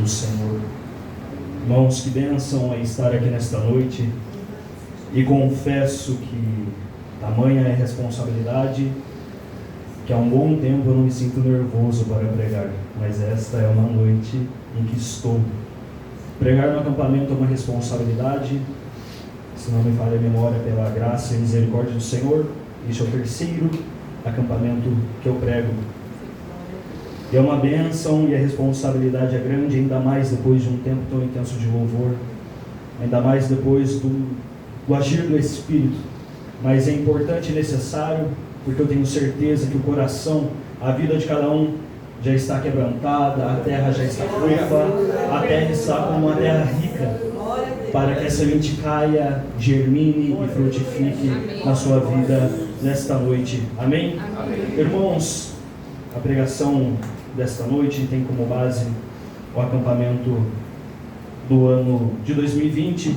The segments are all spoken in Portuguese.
do Senhor. Irmãos, que bênção é estar aqui nesta noite, e confesso que tamanha é a responsabilidade que há um bom tempo eu não me sinto nervoso para pregar, mas esta é uma noite em que estou. Pregar no acampamento é uma responsabilidade, se não me falha a memória, pela graça e misericórdia do Senhor. Este é o terceiro acampamento que eu prego. E é uma bênção, e a responsabilidade é grande, ainda mais depois de um tempo tão intenso de louvor, ainda mais depois do agir do Espírito. Mas é importante e necessário, porque eu tenho certeza que o coração, a vida de cada um já está quebrantada, a terra já está fofa, a terra está como uma terra rica, para que a semente caia, germine e frutifique na sua vida nesta noite. Amém? Amém. Irmãos, a pregação desta noite tem como base o acampamento do ano de 2020,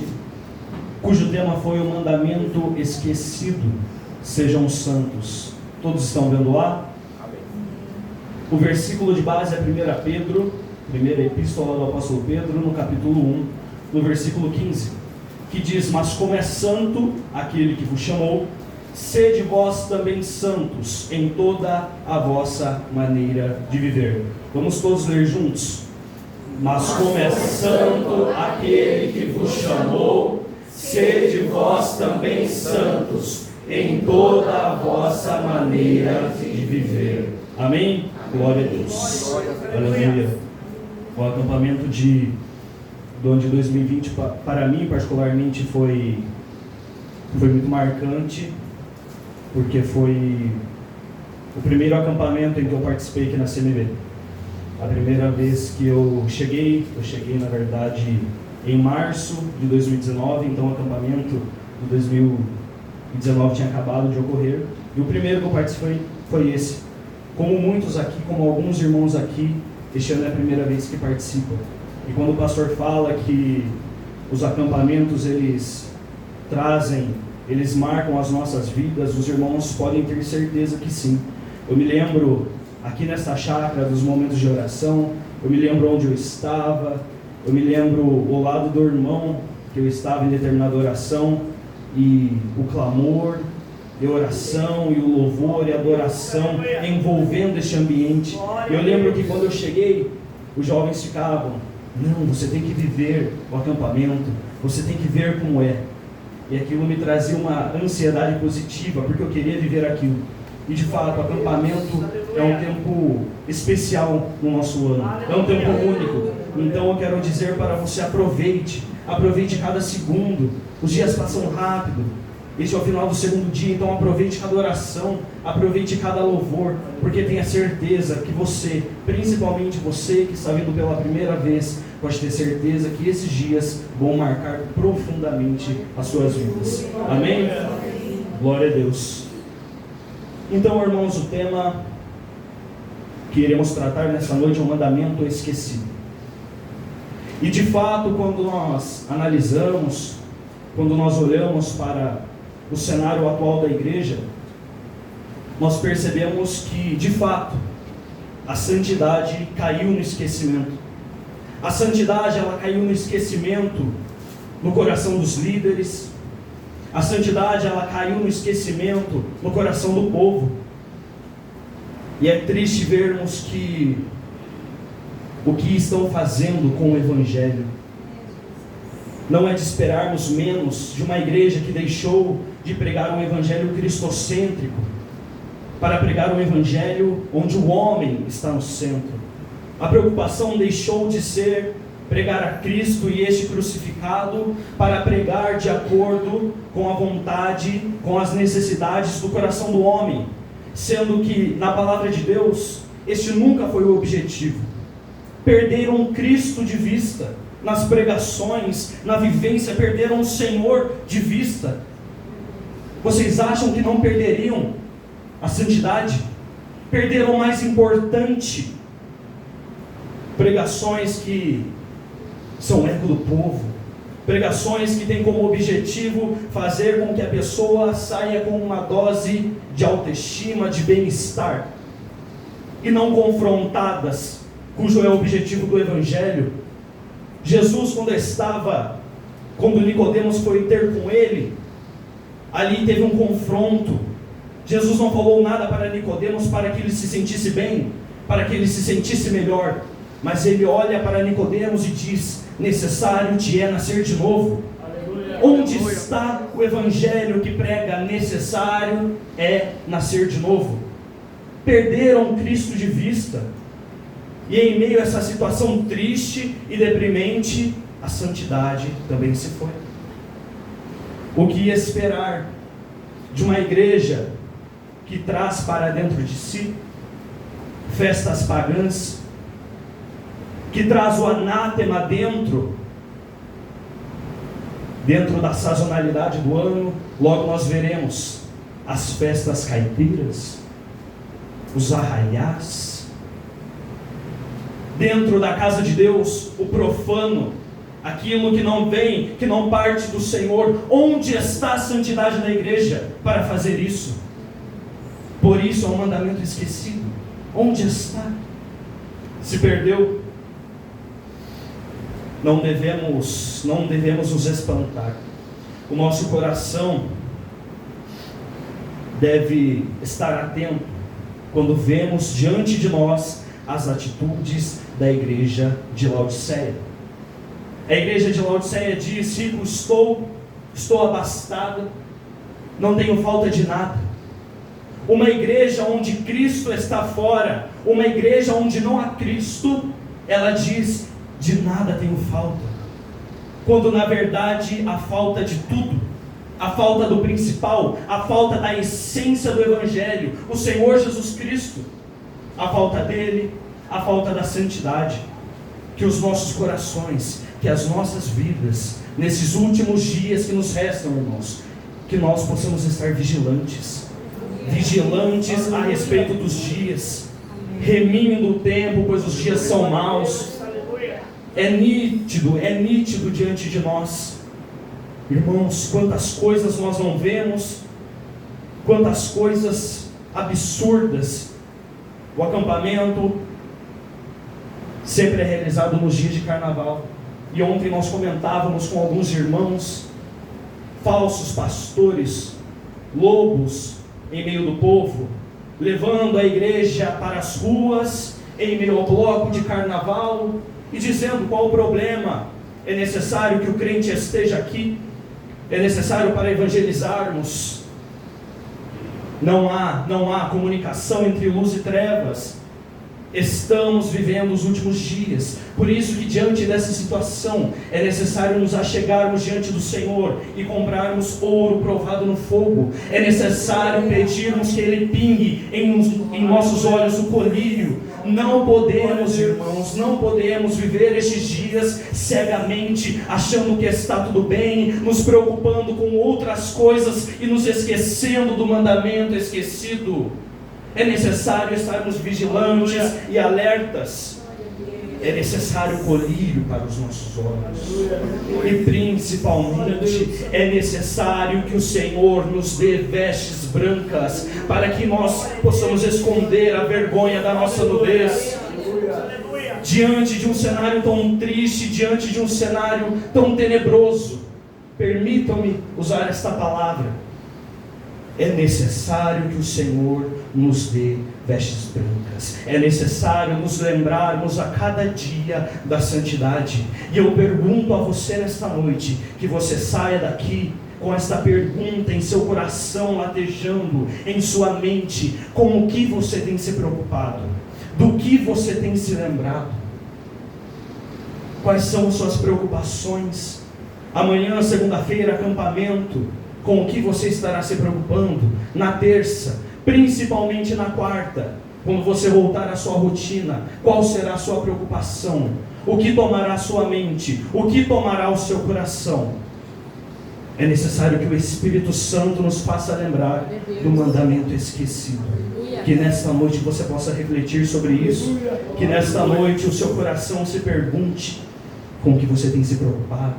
cujo tema foi o mandamento esquecido: sejam santos. Todos estão vendo lá? O versículo de base é 1 Pedro, primeira epístola do apóstolo Pedro, no capítulo 1, no versículo 15, que diz: mas como é santo aquele que vos chamou, sede vós também santos em toda a vossa maneira de viver. Vamos todos ler juntos? Mas como é santo aquele que vos chamou, sede vós também santos em toda a vossa maneira de viver. Amém? Glória a Deus. Aleluia. O acampamento do ano de 2020, para mim particularmente, foi muito marcante, porque foi o primeiro acampamento em que eu participei aqui na CMB. A primeira vez que eu cheguei na verdade em março de 2019, então o acampamento de 2019 tinha acabado de ocorrer, e o primeiro que eu participei foi esse. Como muitos aqui, como alguns irmãos aqui, este ano é a primeira vez que participam. E quando o pastor fala que os acampamentos eles marcam as nossas vidas, os irmãos podem ter certeza que sim. Eu me lembro aqui nesta chácara dos momentos de oração, eu me lembro onde eu estava, eu me lembro ao lado do irmão que eu estava em determinada oração, e o clamor, e a oração, e o louvor, e a adoração envolvendo este ambiente. Eu lembro que quando eu cheguei, os jovens ficavam: não, você tem que viver o acampamento, você tem que ver como é. E aquilo me trazia uma ansiedade positiva, porque eu queria viver aquilo. E de fato, o acampamento é um tempo especial no nosso ano, é um tempo único. Então eu quero dizer para você: aproveite cada segundo. Os dias passam rápido. Este é o final do segundo dia, então aproveite cada oração, aproveite cada louvor, porque tenha certeza que você, principalmente você que está vindo pela primeira vez, pode ter certeza que esses dias vão marcar profundamente as suas vidas. Amém? Glória a Deus. Então, irmãos, o tema que iremos tratar nessa noite é o mandamento esquecido. E de fato, quando nós analisamos, quando nós olhamos para o cenário atual da igreja, nós percebemos que, de fato, a santidade caiu no esquecimento. A santidade, ela caiu no esquecimento no coração dos líderes. A santidade, ela caiu no esquecimento no coração do povo. E é triste vermos que o que estão fazendo com o Evangelho não é de esperarmos menos de uma igreja que deixou de pregar um Evangelho cristocêntrico para pregar um Evangelho onde o homem está no centro. A preocupação deixou de ser pregar a Cristo e este crucificado para pregar de acordo com a vontade, com as necessidades do coração do homem, sendo que na palavra de Deus este nunca foi o objetivo. Perderam Cristo de vista nas pregações, na vivência, perderam o Senhor de vista. Vocês acham que não perderiam a santidade? Perderam o mais importante: pregações que são eco do povo, pregações que têm como objetivo fazer com que a pessoa saia com uma dose de autoestima, de bem-estar, e não confrontadas, cujo é o objetivo do Evangelho, Jesus, quando Nicodemos foi ter com ele, ali teve um confronto. Jesus não falou nada para Nicodemos para que ele se sentisse bem, para que ele se sentisse melhor, mas ele olha para Nicodemos e diz: necessário te é nascer de novo. Aleluia. Onde está o evangelho que prega necessário é nascer de novo? Perderam Cristo de vista, e em meio a essa situação triste e deprimente, a santidade também se foi. O que esperar de uma igreja que traz para dentro de si festas pagãs, que traz o anátema dentro da sazonalidade do ano? Logo nós veremos as festas caipiras, os arraiás. Dentro da casa de Deus, o profano, aquilo que não vem, que não parte do Senhor. Onde está a santidade da igreja para fazer isso? Por isso é um mandamento esquecido. Onde está? Se perdeu. Não devemos nos espantar. O nosso coração deve estar atento quando vemos diante de nós as atitudes da igreja de Laodiceia. A igreja de Laodiceia diz: rico estou abastada, não tenho falta de nada. Uma igreja onde Cristo está fora, uma igreja onde não há Cristo, ela diz: de nada tenho falta. Quando na verdade a falta de tudo, a falta do principal, a falta da essência do Evangelho, o Senhor Jesus Cristo, a falta dele, a falta da santidade. Que os nossos corações, que as nossas vidas, nesses últimos dias que nos restam, irmãos, que nós possamos estar vigilantes a respeito dos dias, remindo o tempo, pois os dias são maus. É nítido diante de nós, irmãos, quantas coisas nós não vemos, quantas coisas absurdas. O acampamento sempre é realizado nos dias de carnaval, e ontem nós comentávamos com alguns irmãos: falsos pastores, lobos em meio do povo, levando a igreja para as ruas, em meio ao bloco de carnaval, e dizendo: qual o problema? É necessário que o crente esteja aqui, é necessário para evangelizarmos. Não há comunicação entre luz e trevas. Estamos vivendo os últimos dias, por isso que diante dessa situação é necessário nos achegarmos diante do Senhor e comprarmos ouro provado no fogo. É necessário pedirmos que Ele pingue em nossos olhos o colírio. Não podemos, irmãos, não podemos viver estes dias cegamente, achando que está tudo bem, nos preocupando com outras coisas e nos esquecendo do mandamento esquecido. É necessário estarmos vigilantes e alertas. É necessário colírio para os nossos olhos. E principalmente é necessário que o Senhor nos dê vestes brancas, para que nós possamos esconder a vergonha da nossa nudez. Diante de um cenário tão triste, diante de um cenário tão tenebroso, permitam-me usar esta palavra: é necessário que o Senhor nos dê vestes brancas. É necessário nos lembrarmos a cada dia da santidade. E eu pergunto a você nesta noite, que você saia daqui com esta pergunta em seu coração latejando, em sua mente: com o que você tem se preocupado? Do que você tem se lembrado? Quais são suas preocupações? Amanhã, segunda-feira, acampamento. Com o que você estará se preocupando? Na terça, principalmente na quarta, quando você voltar à sua rotina, qual será a sua preocupação? O que tomará a sua mente? O que tomará o seu coração? É necessário que o Espírito Santo nos faça lembrar do mandamento esquecido. Que nesta noite você possa refletir sobre isso. Que nesta noite o seu coração se pergunte: com o que você tem se preocupado?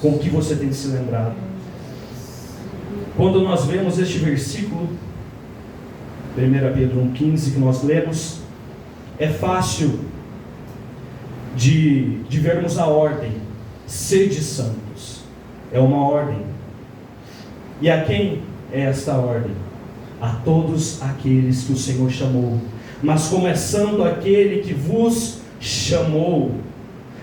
Com o que você tem se lembrado? Quando nós vemos este versículo, 1 Pedro 1,15, que nós lemos, é fácil de vermos a ordem, sede santos. É uma ordem. E a quem é esta ordem? A todos aqueles que o Senhor chamou. Mas como é santo aquele que vos chamou,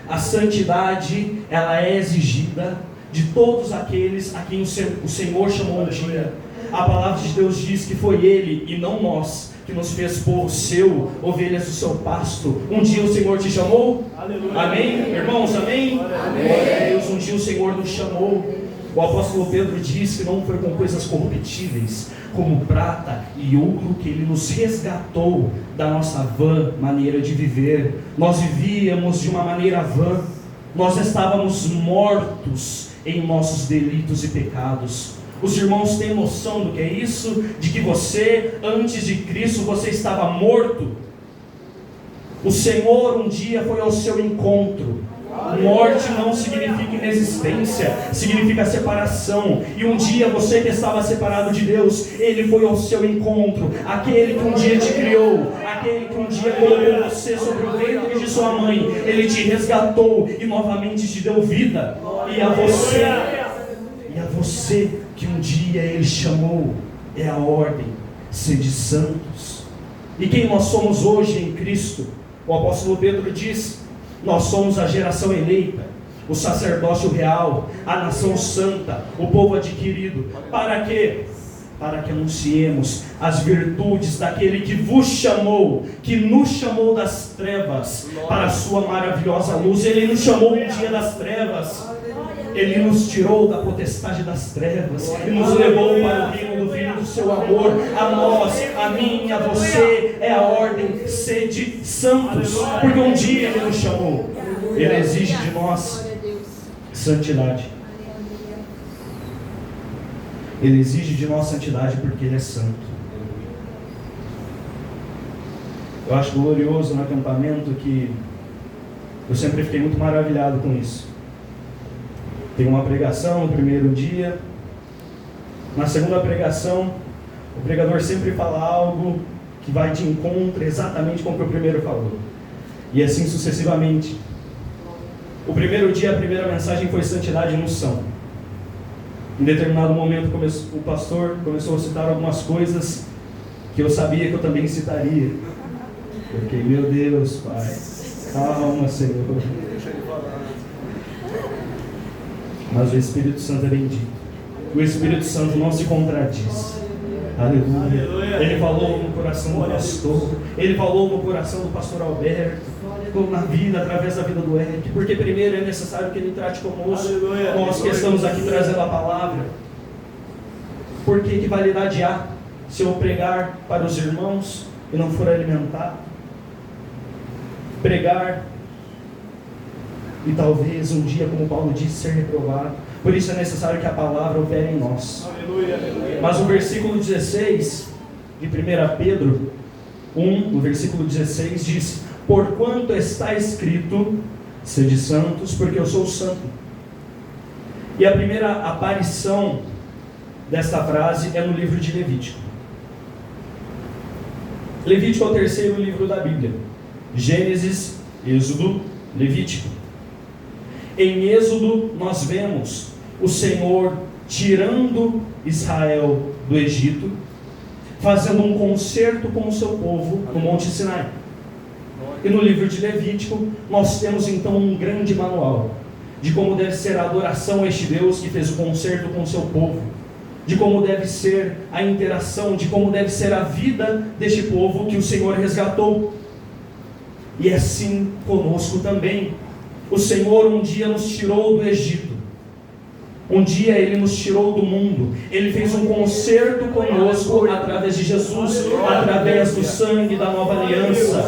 a santidade, ela é exigida de todos aqueles a quem o Senhor chamou um dia. A palavra de Deus diz que foi Ele e não nós que nos fez povo seu, ovelhas do seu pasto. Um dia o Senhor te chamou? Aleluia. Amém? Irmãos, amém? Amém. Deus, um dia o Senhor nos chamou. O apóstolo Pedro diz que não foi com coisas corruptíveis, como prata e ouro, que Ele nos resgatou da nossa vã maneira de viver. Nós vivíamos de uma maneira vã, nós estávamos mortos em nossos delitos e pecados. Os irmãos têm noção do que é isso? De que você, antes de Cristo, você estava morto. O Senhor um dia foi ao seu encontro. Morte não significa inexistência, significa separação. E um dia você que estava separado de Deus, Ele foi ao seu encontro. Aquele que um dia te criou, aquele que um dia colocou você sobre o ventre de sua mãe, Ele te resgatou e novamente te deu vida. E a você que um dia Ele chamou, é a ordem, sede santos. E quem nós somos hoje em Cristo? O apóstolo Pedro diz: nós somos a geração eleita, o sacerdócio real, a nação santa, o povo adquirido. Para quê? Para que anunciemos as virtudes daquele que vos chamou, que nos chamou das trevas para a sua maravilhosa luz. Ele nos chamou um dia das trevas, Ele nos tirou da potestade das trevas e nos levou para o reino do Filho do seu amor. A nós, a mim e a você é a ordem: sede santos, porque um dia Ele nos chamou. Ele exige de nós santidade. Ele exige de nós santidade porque Ele é santo. Eu acho glorioso no acampamento que eu sempre fiquei muito maravilhado com isso. Tem uma pregação no primeiro dia, na segunda pregação o pregador sempre fala algo que vai de encontro exatamente com o que o primeiro falou, e assim sucessivamente. O primeiro dia a primeira mensagem foi santidade e unção. Em determinado momento o pastor começou a citar algumas coisas que eu sabia que eu também citaria. Eu fiquei, meu Deus, Pai, calma, Senhor. Mas o Espírito Santo é bendito. O Espírito Santo não se contradiz. Aleluia. Ele falou no coração do pastor. Ele falou no coração do pastor Alberto. Na vida, através da vida do Eric. Porque primeiro é necessário que ele trate conosco. Nós que estamos aqui trazendo a palavra. Porque que validade há se eu pregar para os irmãos e não for alimentado? Pregar e talvez um dia, como Paulo disse, ser reprovado. Por isso é necessário que a palavra opere em nós. Aleluia, aleluia. Mas o versículo 16 de 1 Pedro 1, no versículo 16 diz: porquanto está escrito, sede santos, porque eu sou santo. E a primeira aparição desta frase é no livro de Levítico. Levítico é o terceiro livro da Bíblia. Gênesis, Êxodo, Levítico. Em Êxodo nós vemos o Senhor tirando Israel do Egito, fazendo um concerto com o seu povo no Monte Sinai. E no livro de Levítico nós temos então um grande manual de como deve ser a adoração a este Deus que fez o concerto com o seu povo, de como deve ser a interação, de como deve ser a vida deste povo que o Senhor resgatou. E assim conosco também. O Senhor um dia nos tirou do Egito. Um dia Ele nos tirou do mundo. Ele fez um concerto conosco através de Jesus, através do sangue da nova aliança,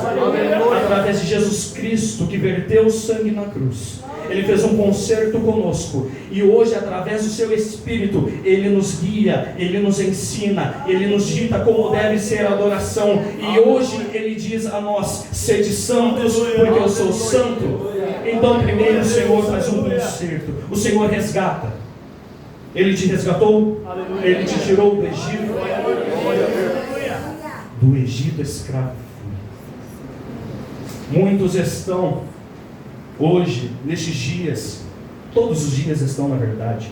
através de Jesus Cristo que verteu o sangue na cruz. Ele fez um concerto conosco. E hoje, através do seu Espírito, Ele nos guia, Ele nos ensina, Ele nos dita como deve ser a adoração. E hoje Ele diz a nós: sede santos, porque eu sou santo. Então primeiro o Senhor faz um concerto. O Senhor resgata. Ele te resgatou. Ele te tirou do Egito. Do Egito escravo. Muitos estão hoje, nestes dias, todos os dias estão na verdade,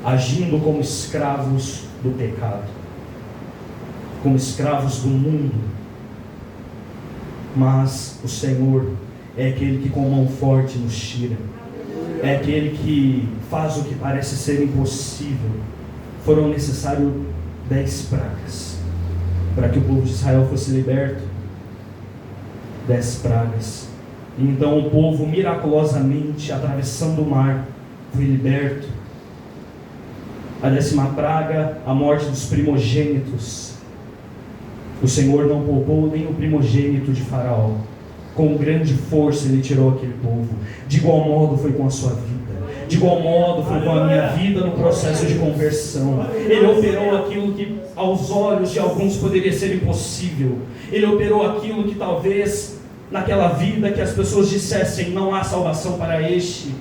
agindo como escravos do pecado, como escravos do mundo. Mas o Senhor é aquele que com mão forte nos tira, é aquele que faz o que parece ser impossível. Foram necessários 10 pragas para que o povo de Israel fosse liberto. 10 pragas. E então o povo miraculosamente, atravessando o mar, foi liberto. A 10ª praga, a morte dos primogênitos. O Senhor não poupou nem o primogênito de Faraó. Com grande força Ele tirou aquele povo. De igual modo foi com a sua vida. De igual modo foi com a minha vida no processo de conversão. Ele operou aquilo que aos olhos de alguns poderia ser impossível. Ele operou aquilo que talvez naquela vida que as pessoas dissessem: não há salvação para este.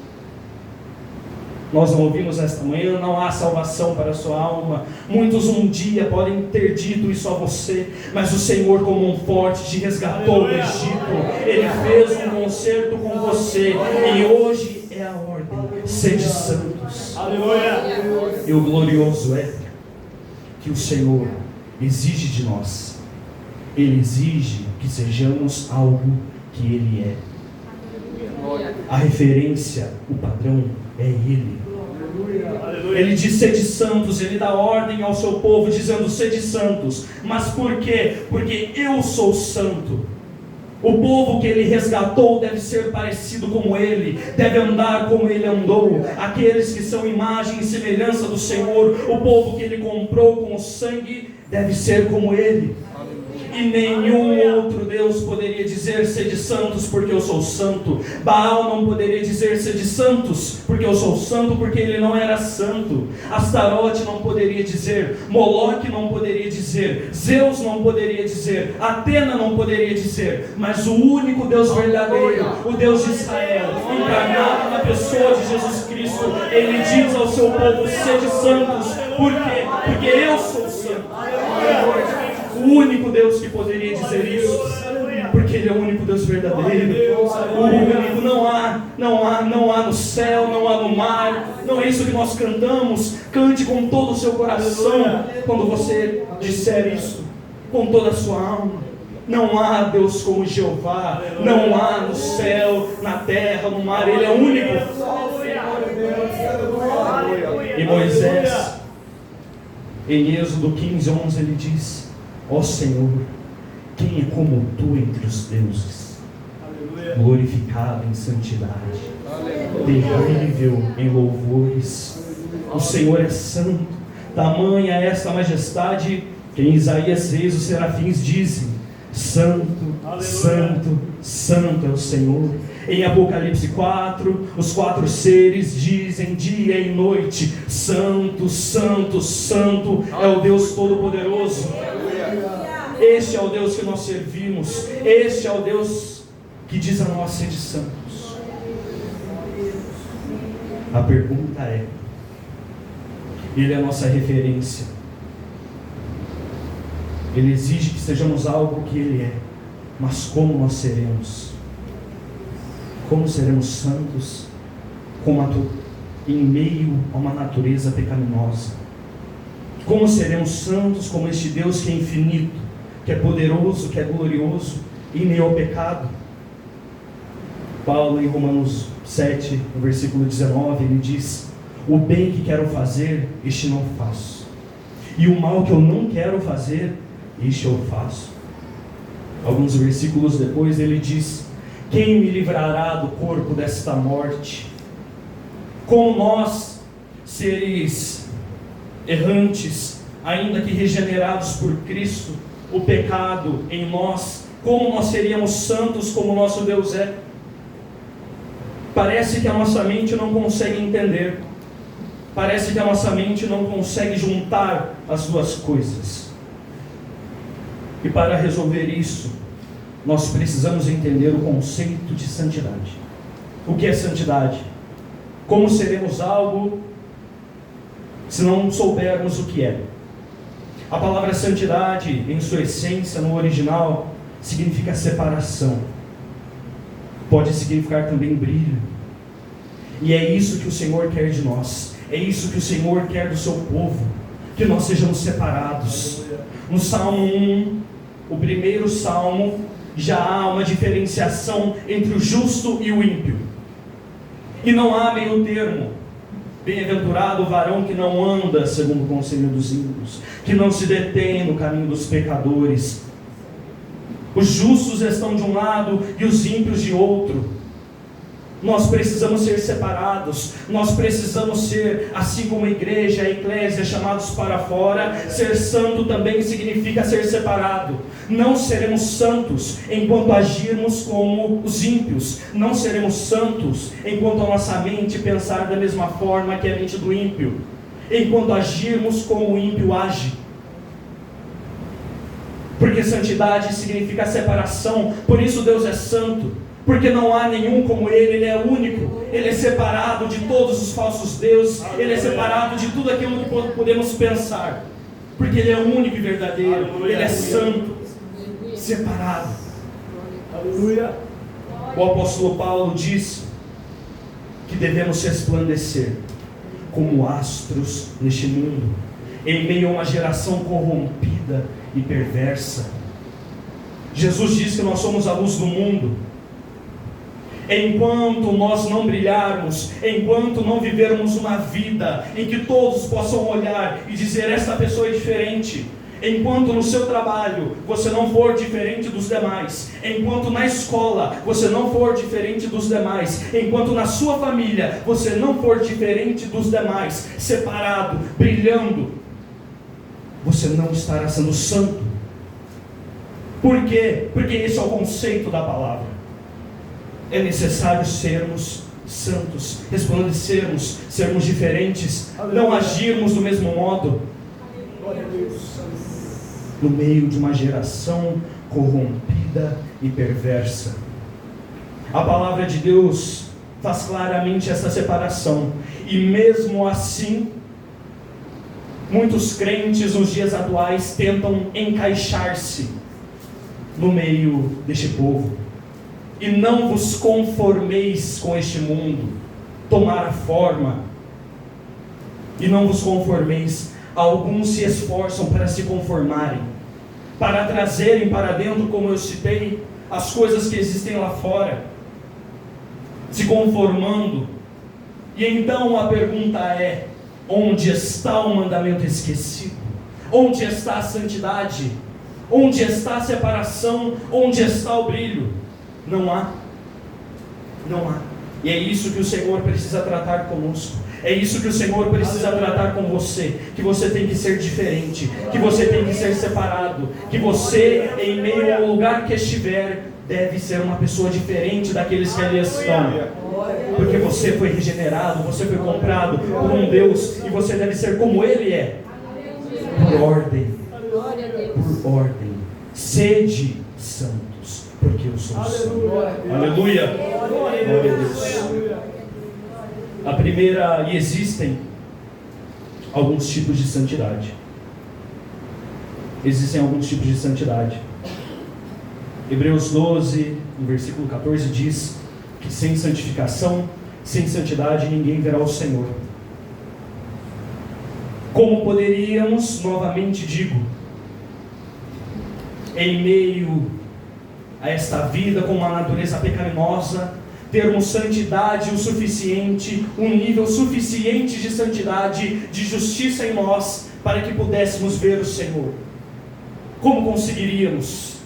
Nós não ouvimos esta manhã: não há salvação para a sua alma. Muitos um dia podem ter dito isso a você, mas o Senhor, como mão forte, te resgatou do Egito. Ele fez um concerto com você, e hoje é a ordem: sede santos. Aleluia. E o glorioso é que o Senhor exige de nós. Ele exige que sejamos algo que Ele é. A referência, o padrão é Ele. Ele diz: sede santos. Ele dá ordem ao seu povo dizendo: sede santos. Mas por quê? Porque eu sou santo. O povo que Ele resgatou deve ser parecido como Ele, deve andar como Ele andou. Aqueles que são imagem e semelhança do Senhor, o povo que Ele comprou com o sangue, deve ser como Ele. E nenhum outro Deus poderia dizer: sede santos, porque eu sou santo. Baal não poderia dizer: sede santos, porque eu sou santo, porque ele não era santo. Astarote não poderia dizer, Moloque não poderia dizer, Zeus não poderia dizer, Atena não poderia dizer, mas o único Deus verdadeiro, o Deus de Israel, encarnado na pessoa de Jesus Cristo, Ele diz ao seu povo: sede santos. Por quê? Porque eu sou santo. O único Deus que poderia dizer isso, porque Ele é o único Deus verdadeiro. O único, não há no céu, não há no mar. Não é isso que nós cantamos. Cante com todo o seu coração quando você disser isso, com toda a sua alma. Não há Deus como Jeová, não há no céu, na terra, no mar. Ele é o único. E Moisés, em Êxodo 15:11, ele diz: ó Senhor, quem é como tu entre os deuses? Glorificado em santidade, terrível em louvores. O Senhor é santo. Tamanha é esta majestade que em Isaías 6 os serafins dizem: santo, santo, santo é o Senhor. Em Apocalipse 4, os 4 seres dizem dia e noite: santo, santo, santo é o Deus Todo-Poderoso. Este é o Deus que nós servimos. Este é o Deus que diz a nós: sede santos. A pergunta é: Ele é a nossa referência. Ele exige que sejamos algo que Ele é. Mas como nós seremos? Como seremos santos em meio a uma natureza pecaminosa? Como seremos santos como este Deus que é infinito, que é poderoso, que é glorioso, em meio ao pecado? Paulo, em Romanos 7, no versículo 19, ele diz: o bem que quero fazer, este não faço, e o mal que eu não quero fazer, este eu faço. Alguns versículos depois ele diz: quem me livrará do corpo desta morte? Como nós, seres errantes, ainda que regenerados por Cristo, o pecado em nós, como nós seríamos santos como nosso Deus é? Parece que a nossa mente não consegue entender. Parece que a nossa mente não consegue juntar as duas coisas. E para resolver isso, nós precisamos entender o conceito de santidade. O que é santidade? Como seremos algo se não soubermos o que é? A palavra santidade, em sua essência, no original, significa separação. pode significar também brilho. E é isso que o Senhor quer de nós. É isso que o Senhor quer do seu povo. Que nós sejamos separados. No Salmo 1, o primeiro salmo, já há uma diferenciação entre o justo e o ímpio. E não há meio termo. Bem-aventurado o varão que não anda segundo o conselho dos ímpios, que não se detém no caminho dos pecadores. Os justos estão de um lado e os ímpios de outro. Nós precisamos ser separados. Nós precisamos ser, assim como a igreja, a eclésia, chamados para fora. Ser santo também significa ser separado. Não seremos santos enquanto agirmos como os ímpios. Não seremos santos enquanto a nossa mente pensar da mesma forma que a mente do ímpio. Enquanto agirmos como o ímpio age. Porque santidade significa separação. Por isso Deus é santo. Porque não há nenhum como Ele é único, Ele é separado de todos os falsos deuses, Ele é separado de tudo aquilo que podemos pensar, porque Ele é único e verdadeiro, Ele é santo, separado. Aleluia. O apóstolo Paulo diz que devemos resplandecer como astros neste mundo, em meio a uma geração corrompida e perversa. Jesus diz que nós somos a luz do mundo. Enquanto nós não brilharmos, enquanto não vivermos uma vida em que todos possam olhar e dizer, esta pessoa é diferente, enquanto no seu trabalho você não for diferente dos demais, enquanto na escola você não for diferente dos demais, enquanto na sua família você não for diferente dos demais, separado, brilhando, você não estará sendo santo. Por quê? Porque esse é o conceito da palavra. É necessário sermos santos, resplandecermos, sermos diferentes, não agirmos do mesmo modo, no meio de uma geração corrompida e perversa. A palavra de Deus faz claramente essa separação, e mesmo assim, muitos crentes nos dias atuais tentam encaixar-se no meio deste povo. E não vos conformeis com este mundo, tomar a forma, e não vos conformeis. Alguns se esforçam para se conformarem, para trazerem para dentro, como eu citei, as coisas que existem lá fora, se conformando. E então a pergunta é, onde está o mandamento esquecido? Onde está a santidade? Onde está a separação? Onde está o brilho? Não há. Não há. E é isso que o Senhor precisa tratar conosco. É isso que o Senhor precisa tratar com você. Que você tem que ser diferente. Que você tem que ser separado. Que você, em meio ao lugar que estiver, deve ser uma pessoa diferente daqueles que ali estão. Porque você foi regenerado, você foi comprado por um Deus. E você deve ser como Ele é. Por ordem. Por ordem. Sede santos, porque eu sou santo. Aleluia. Glória a Deus. A primeira, e existem alguns tipos de santidade. Existem alguns tipos de santidade. Hebreus 12, no versículo 14, diz que sem santificação, sem santidade, ninguém verá o Senhor. Como poderíamos, novamente digo, em meio a esta vida com uma natureza pecaminosa, termos santidade o suficiente, um nível suficiente de santidade, de justiça em nós, para que pudéssemos ver o Senhor? Como conseguiríamos?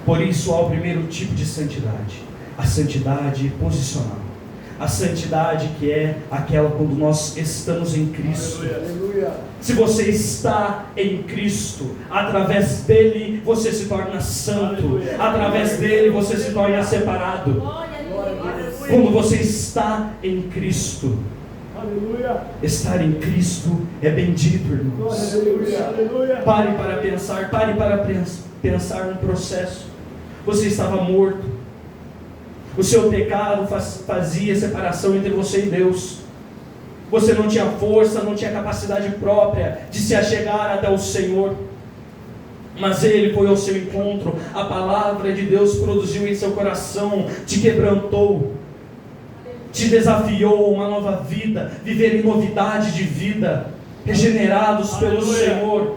Por isso há o primeiro tipo de santidade, a santidade posicional. A santidade que é aquela quando nós estamos em Cristo. Se você está em Cristo, através dele você se torna santo, através dele você se torna separado. Quando você está em Cristo, estar em Cristo é bendito, irmãos. Pare para pensar no processo. Você estava morto. O seu pecado fazia separação entre você e Deus. Você não tinha força, não tinha capacidade própria de se achegar até o Senhor. Mas ele foi ao seu encontro, a palavra de Deus produziu em seu coração, te quebrantou, te desafiou a uma nova vida, viver em novidade de vida, regenerados pelo Senhor.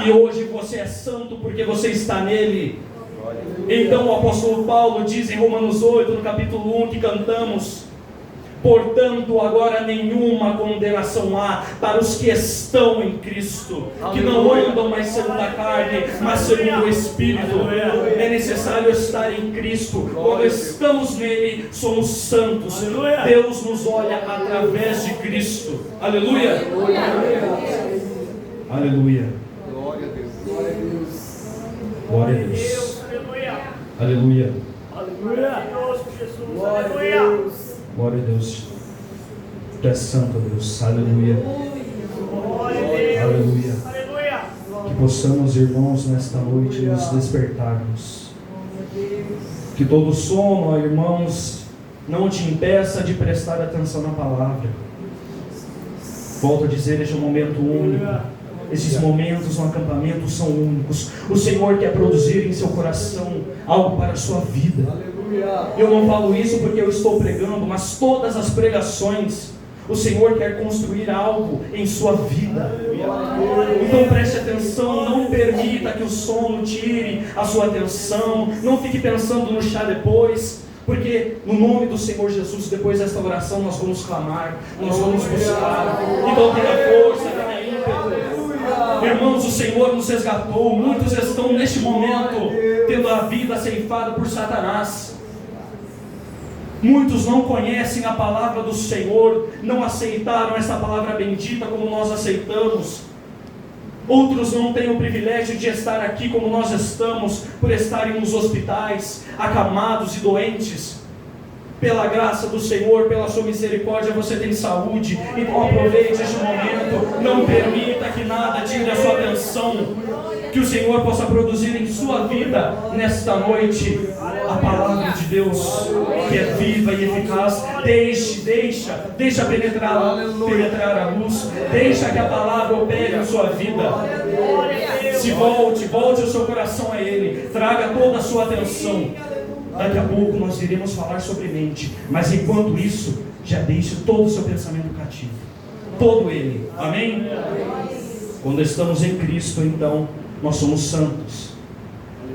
E hoje você é santo porque você está nele. Então o apóstolo Paulo diz em Romanos 8, no capítulo 1, que cantamos: portanto agora nenhuma condenação há para os que estão em Cristo, que não andam mais segundo a carne, mas segundo o Espírito. É necessário estar em Cristo. Quando estamos nele, somos santos. Deus nos olha através de Cristo. Aleluia. Aleluia. Glória a Deus. Glória a Deus. Aleluia. Aleluia. Glória a Deus. Tu és santo, Deus. Aleluia. Aleluia. Que possamos, irmãos, nesta noite nos despertarmos. Que todo sono, ó, irmãos, não te impeça de prestar atenção na palavra. Volto a dizer, este é um momento único. Esses momentos no acampamento são únicos. O Senhor quer produzir em seu coração algo para a sua vida. Eu não falo isso porque eu estou pregando, mas todas as pregações, o Senhor quer construir algo em sua vida. Então preste atenção, não permita que o sono tire a sua atenção. Não fique pensando no chá depois, porque no nome do Senhor Jesus, depois desta oração, nós vamos clamar, nós vamos buscar. Então tenha força, tenha ímpeto. Irmãos, o Senhor nos resgatou. Muitos estão neste momento tendo a vida ceifada por Satanás. Muitos não conhecem a palavra do Senhor, não aceitaram essa palavra bendita como nós aceitamos. Outros não têm o privilégio de estar aqui como nós estamos, por estarem nos hospitais, acamados e doentes. Pela graça do Senhor, pela sua misericórdia, você tem saúde. Então aproveite este momento. Não permita que nada tire a sua atenção. Que o Senhor possa produzir em sua vida, nesta noite, a palavra de Deus, que é viva e eficaz. Deixa penetrar a luz. Deixa que a palavra opere em sua vida. Se volte o seu coração a Ele. Traga toda a sua atenção. Daqui a pouco nós iremos falar sobre mente, mas enquanto isso, já deixe todo o seu pensamento cativo, todo ele, amém? Quando estamos em Cristo, então, nós somos santos.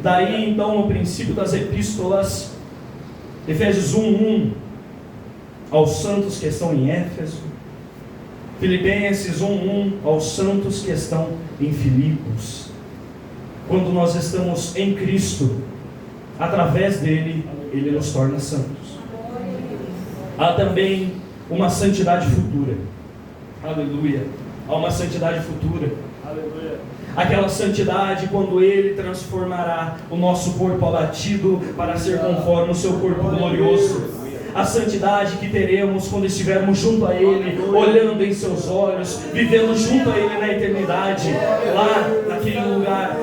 Daí então, no princípio das epístolas, Efésios 1:1, aos santos que estão em Éfeso, Filipenses 1:1, aos santos que estão em Filipos. Quando nós estamos em Cristo, através dele, ele nos torna santos. Há também uma santidade futura. Aleluia. Há uma santidade futura. Aleluia. Aquela santidade quando ele transformará o nosso corpo abatido para ser conforme o seu corpo glorioso. A santidade que teremos quando estivermos junto a Ele, olhando em seus olhos, vivendo junto a Ele na eternidade, lá naquele lugar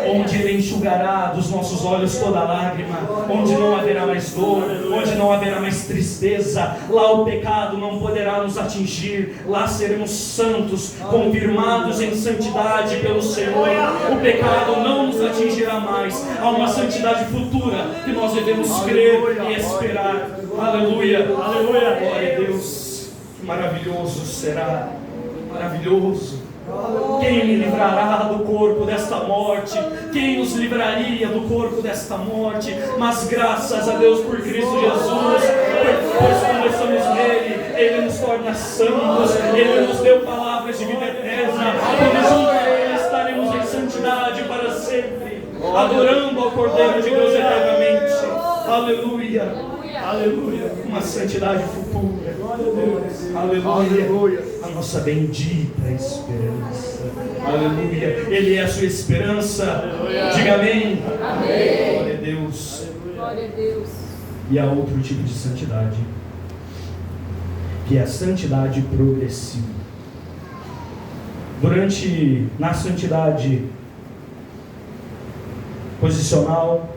onde Ele enxugará dos nossos olhos toda lágrima, onde não haverá mais dor, onde não haverá mais tristeza. Lá o pecado não poderá nos atingir. Lá seremos santos, confirmados em santidade pelo Senhor. O pecado não nos atingirá mais. Há uma santidade futura que nós devemos crer e esperar. Aleluia, aleluia, glória a Deus. Que maravilhoso será, maravilhoso. Quem me livrará do corpo desta morte? Quem nos livraria do corpo desta morte? Mas graças a Deus por Cristo Jesus, pois quando estamos nele, Ele nos torna santos, Ele nos deu palavras de vida eterna. Quando junto a Ele estaremos em santidade para sempre, adorando ao Cordeiro de Deus eternamente. Aleluia. Aleluia, uma santidade futura. Aleluia, a nossa bendita esperança. Aleluia, Ele é a sua esperança. Diga amém. Amém. Glória a Deus. Glória a Deus. E há outro tipo de santidade, que é a santidade progressiva. Na santidade posicional,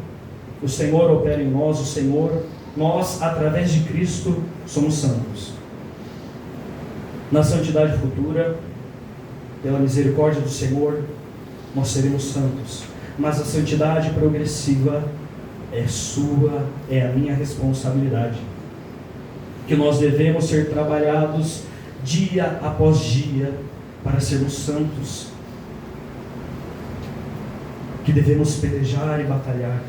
o Senhor opera em nós, nós, através de Cristo, somos santos. Na santidade futura, pela misericórdia do Senhor, nós seremos santos. Mas a santidade progressiva é sua, é a minha responsabilidade. Que nós devemos ser trabalhados dia após dia para sermos santos. Que devemos pelejar e batalhar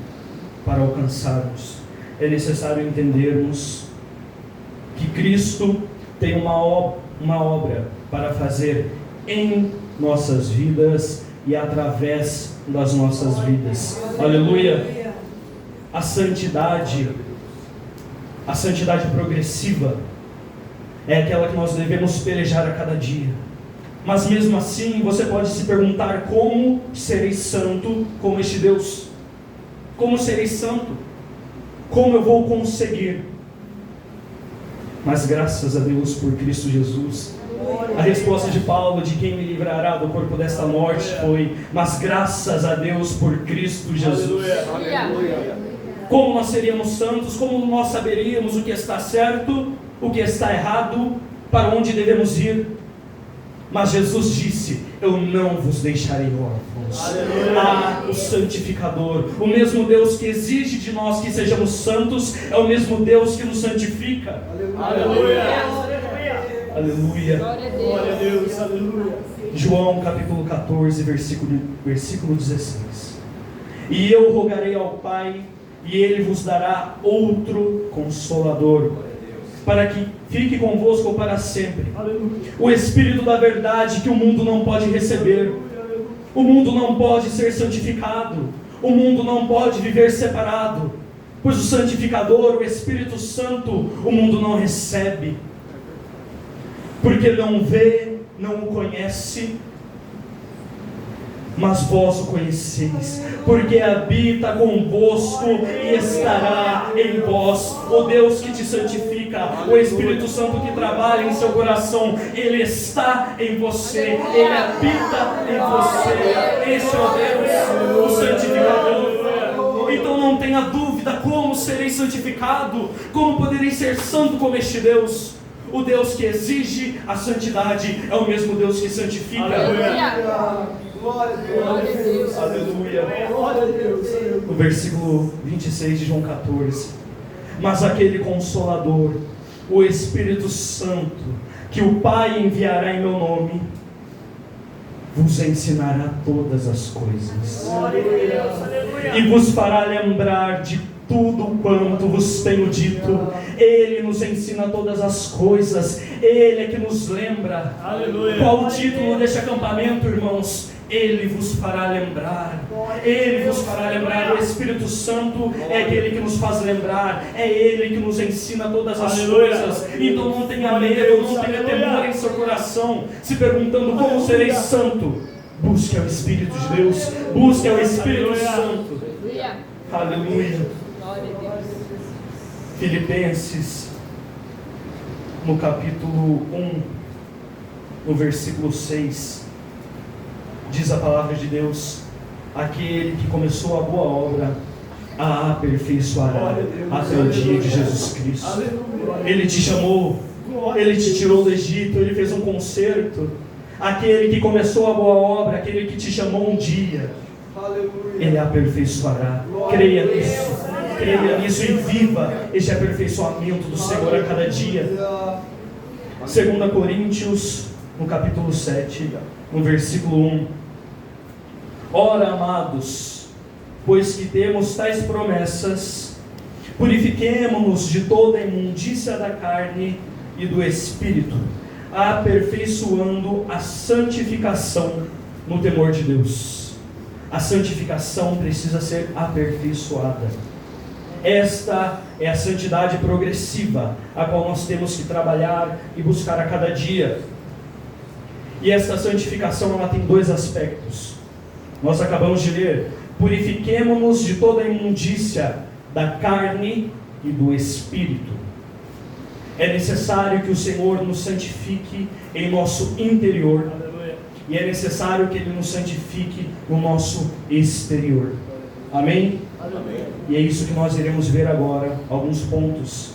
para alcançarmos. É necessário entendermos que Cristo tem uma obra para fazer em nossas vidas e através das nossas vidas. Aleluia! A santidade progressiva é aquela que nós devemos pelejar a cada dia. Mas mesmo assim, você pode se perguntar: como serei santo como este Deus? Como serei santo? Como eu vou conseguir? Mas graças a Deus por Cristo Jesus. A resposta de Paulo, de quem me livrará do corpo desta morte, foi: mas graças a Deus por Cristo Jesus. Como nós seríamos santos? Como nós saberíamos o que está certo, o que está errado, para onde devemos ir? Mas Jesus disse: eu não vos deixarei órfãos. Ah, o santificador, o mesmo Deus que exige de nós que sejamos santos, é o mesmo Deus que nos santifica. Aleluia. Aleluia. Glória a Deus. Aleluia. João capítulo 14, versículo 16. E eu rogarei ao Pai, e Ele vos dará outro Consolador, para que fique convosco para sempre. O Espírito da verdade, que o mundo não pode receber. O mundo não pode ser santificado. O mundo não pode viver separado. Pois o santificador, o Espírito Santo, o mundo não recebe. Porque não vê, não o conhece, mas vós o conheceis, porque habita convosco e estará em vós. O Deus que te santifica, o Espírito Santo que trabalha em seu coração, Ele está em você, Ele habita em você. Esse é o Deus, o santificador. Então não tenha dúvida: como serei santificado? Como poderei ser santo como este Deus? O Deus que exige a santidade é o mesmo Deus que santifica. Aleluia. Glória a Deus. Aleluia. Glória a Deus. O versículo 26 de João 14. Mas aquele Consolador, o Espírito Santo, que o Pai enviará em meu nome, vos ensinará todas as coisas. Glória a Deus. Aleluia. E vos fará lembrar de tudo quanto vos tenho dito. Ele nos ensina todas as coisas. Ele é que nos lembra. Aleluia. Qual o título deste acampamento, irmãos? Ele vos fará lembrar. Ele vos fará lembrar. O Espírito Santo é aquele que nos faz lembrar. É Ele que nos ensina todas as coisas. Então não tenha medo, não tenha temor em seu coração, se perguntando: como serei santo? Busque ao Espírito de Deus. Busque ao Espírito Santo. Aleluia. Filipenses, no capítulo 1, no versículo 6, diz a palavra de Deus: aquele que começou a boa obra a aperfeiçoará até o dia de Jesus Cristo. Ele te chamou, Ele te tirou do Egito, Ele fez um concerto. Aquele que começou a boa obra, aquele que te chamou um dia, Ele aperfeiçoará. Creia nisso e viva este aperfeiçoamento do Senhor a cada dia. 2 Coríntios, no capítulo 7, no versículo 1. Ora, amados, pois que temos tais promessas, purifiquemo-nos de toda a imundícia da carne e do Espírito, aperfeiçoando a santificação no temor de Deus. A santificação precisa ser aperfeiçoada. Esta é a santidade progressiva, a qual nós temos que trabalhar e buscar a cada dia. E esta santificação, ela tem dois aspectos. Nós acabamos de ler: purifiquemo-nos de toda a imundícia da carne e do Espírito. É necessário que o Senhor nos santifique em nosso interior. E é necessário que Ele nos santifique no nosso exterior. Amém? Amém. E é isso que nós iremos ver agora, alguns pontos.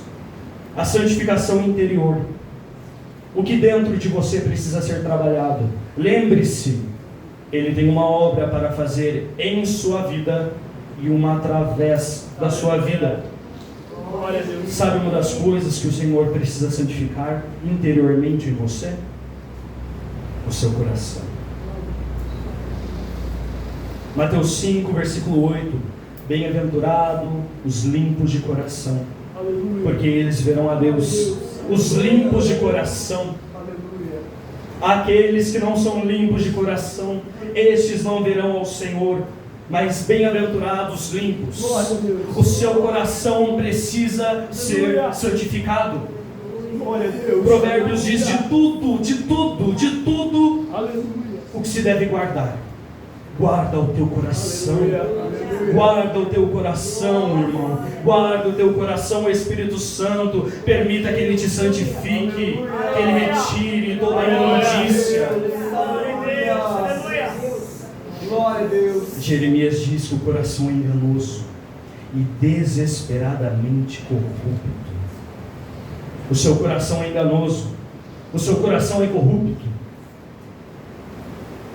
A santificação interior. O que dentro de você precisa ser trabalhado? Lembre-se Ele tem uma obra para fazer em sua vida e uma através da sua vida. Glória a Deus. Sabe uma das coisas que o Senhor precisa santificar interiormente em você? O seu coração. Mateus 5, versículo 8. Bem-aventurado os limpos de coração, Aleluia. porque eles verão a Deus. Os limpos de coração. Aleluia. Aqueles que não são limpos de coração, estes não verão ao Senhor. Mas bem-aventurados limpos. Glória a Deus. O seu coração precisa ser santificado. Glória a Deus. Provérbios diz de tudo Aleluia. o que se deve guardar. Guarda o teu coração. Aleluia. Aleluia. Guarda o teu coração, irmão. Guarda o teu coração, o Espírito Santo. Permita que Ele te santifique, que Ele retire toda a imundícia. Glória a Deus. Jeremias diz que o coração é enganoso e desesperadamente corrupto. O seu coração é enganoso, o seu coração é corrupto.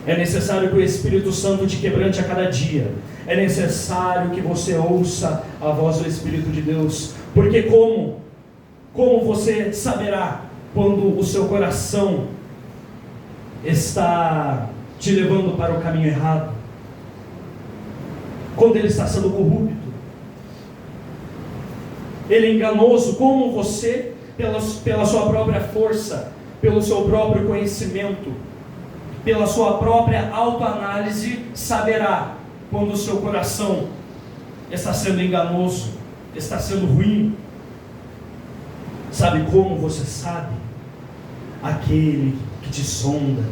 É necessário que o Espírito Santo te quebrante a cada dia. É necessário que você ouça a voz do Espírito de Deus. Porque como você saberá quando o seu coração está te levando para o caminho errado? Quando ele está sendo corrupto. Ele é enganoso. Como você, pela sua própria força, pelo seu próprio conhecimento, pela sua própria autoanálise, saberá quando o seu coração está sendo enganoso, está sendo ruim? Sabe como você sabe? Aquele que te sonda.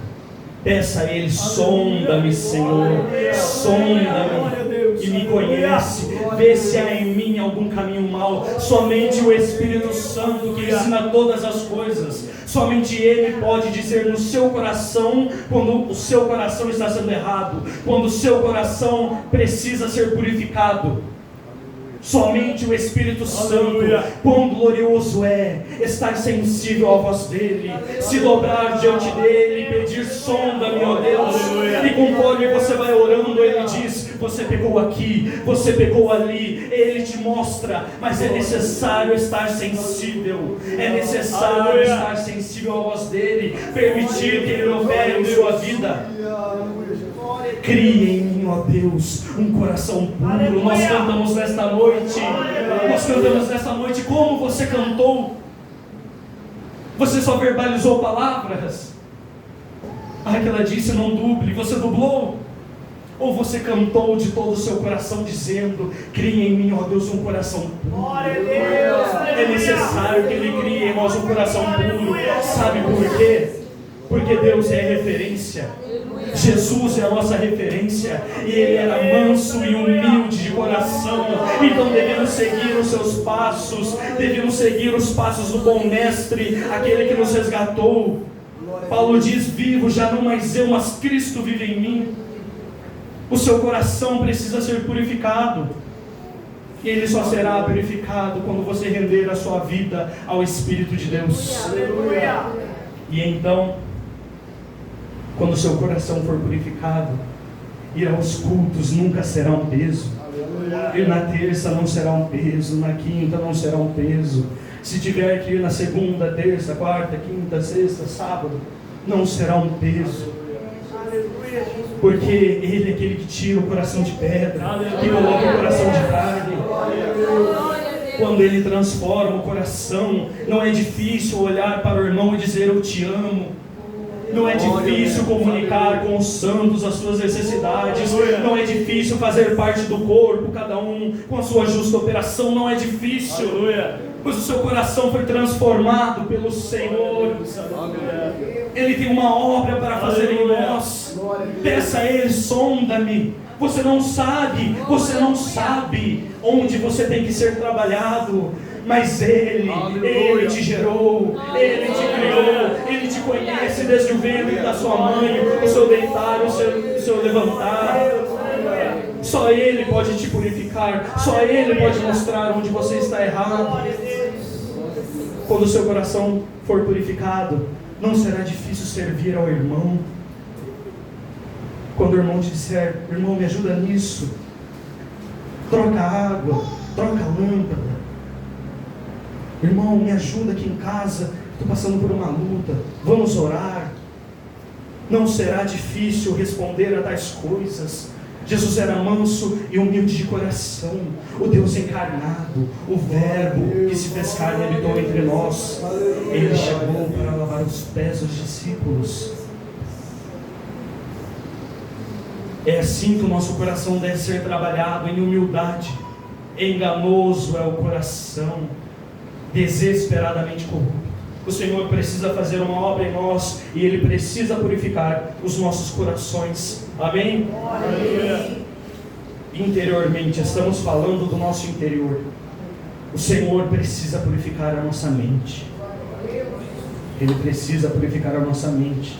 Peça a Ele: sonda-me, Senhor, sonda-me e me conhece, vê se há em mim algum caminho mau. Somente o Espírito Santo, que ensina todas as coisas, somente Ele pode dizer no seu coração quando o seu coração está sendo errado, quando o seu coração precisa ser purificado. Somente o Espírito Santo. Quão glorioso é estar sensível à voz dEle, se dobrar diante dEle e pedir: sonda-me, ó Deus. E conforme você vai orando, Ele diz: você pecou aqui, você pecou ali. Ele te mostra, mas é necessário estar sensível. É necessário estar sensível à voz dEle, permitir que Ele opere em sua vida. Crie em mim, ó Deus, um coração puro. Nós cantamos nesta noite. Nós cantamos nesta noite. Como você cantou? Você só verbalizou palavras? Que ela disse: não duble. Você dublou? Ou você cantou de todo o seu coração dizendo: crie em mim, ó Deus, um coração puro? É necessário que Ele crie em nós um coração puro. Sabe por quê? Porque Deus é referência. Jesus é a nossa referência, e Ele era manso e humilde de coração. Então devemos seguir os seus passos, devemos seguir os passos do bom mestre, aquele que nos resgatou. Paulo diz: vivo já não mais eu, mas Cristo vive em mim. O seu coração precisa ser purificado, e ele só será purificado quando você render a sua vida ao Espírito de Deus. Aleluia. E então, quando o seu coração for purificado, ir aos cultos nunca será um peso. Ir na terça não será um peso, na quinta não será um peso. Se tiver que ir na segunda, terça, quarta, quinta, sexta, sábado, não será um peso. Porque Ele é aquele que tira o coração de pedra, que coloca o coração de carne. Quando Ele transforma o coração, não é difícil olhar para o irmão e dizer: eu te amo. Não é difícil comunicar com os santos as suas necessidades. Não é difícil fazer parte do corpo, cada um com a sua justa operação. Não é difícil, pois o seu coração foi transformado pelo Senhor. Ele tem uma obra para fazer em nós. Peça a Ele: sonda-me. Você não sabe onde você tem que ser trabalhado, mas Ele te gerou, Ele te criou, Ele te conhece desde o ventre da sua mãe, o seu deitar, o seu levantar. Só Ele pode te purificar, só Ele pode mostrar onde você está errado. Quando o seu coração for purificado, não será difícil servir ao irmão. Quando o irmão te disser: irmão, me ajuda nisso, troca água, troca lâmpada. Irmão, me ajuda aqui em casa, estou passando por uma luta, vamos orar. Não será difícil responder a tais coisas. Jesus era manso e humilde de coração, o Deus encarnado, o Verbo que se fez carne e habitou entre nós. Ele chegou para lavar os pés dos discípulos. É assim que o nosso coração deve ser trabalhado, em humildade. Enganoso é o coração, desesperadamente corrupto. O Senhor precisa fazer uma obra em nós e Ele precisa purificar os nossos corações. Amém? Amém. Interiormente, estamos falando do nosso interior. O Senhor precisa purificar a nossa mente. Ele precisa purificar a nossa mente.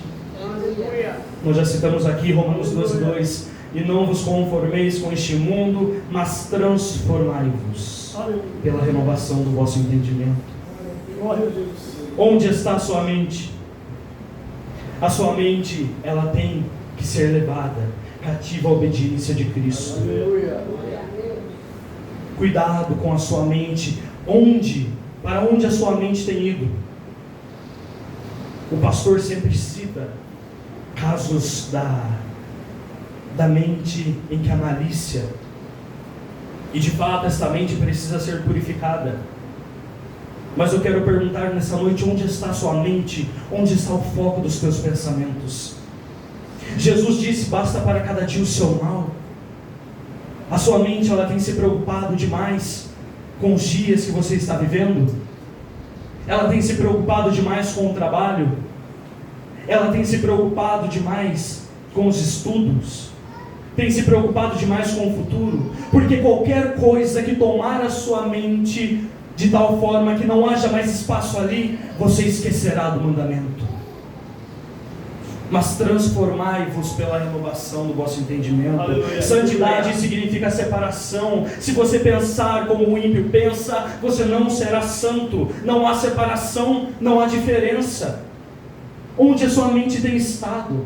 Nós já citamos aqui Romanos 12:2: e não vos conformeis com este mundo, mas transformai-vos pela renovação do vosso entendimento. Glória a Deus. Onde está a sua mente? A sua mente, ela tem que ser levada cativa à obediência de Cristo. Aleluia. Cuidado com a sua mente. Para onde a sua mente tem ido? O pastor sempre cita casos da mente em que a malícia, e de fato esta mente precisa ser purificada. Mas eu quero perguntar nessa noite: onde está a sua mente? Onde está o foco dos teus pensamentos? Jesus disse: basta para cada dia o seu mal. A sua mente, ela tem se preocupado demais com os dias que você está vivendo? Ela tem se preocupado demais com o trabalho? Ela tem se preocupado demais com os estudos? Tem se preocupado demais com o futuro? Porque qualquer coisa que tomar a sua mente de tal forma que não haja mais espaço ali, você esquecerá do mandamento. Mas transformai-vos pela renovação do vosso entendimento. Aleluia. Santidade significa separação. Se você pensar como o ímpio pensa, você não será santo. Não há separação, não há diferença. Onde a sua mente tem estado?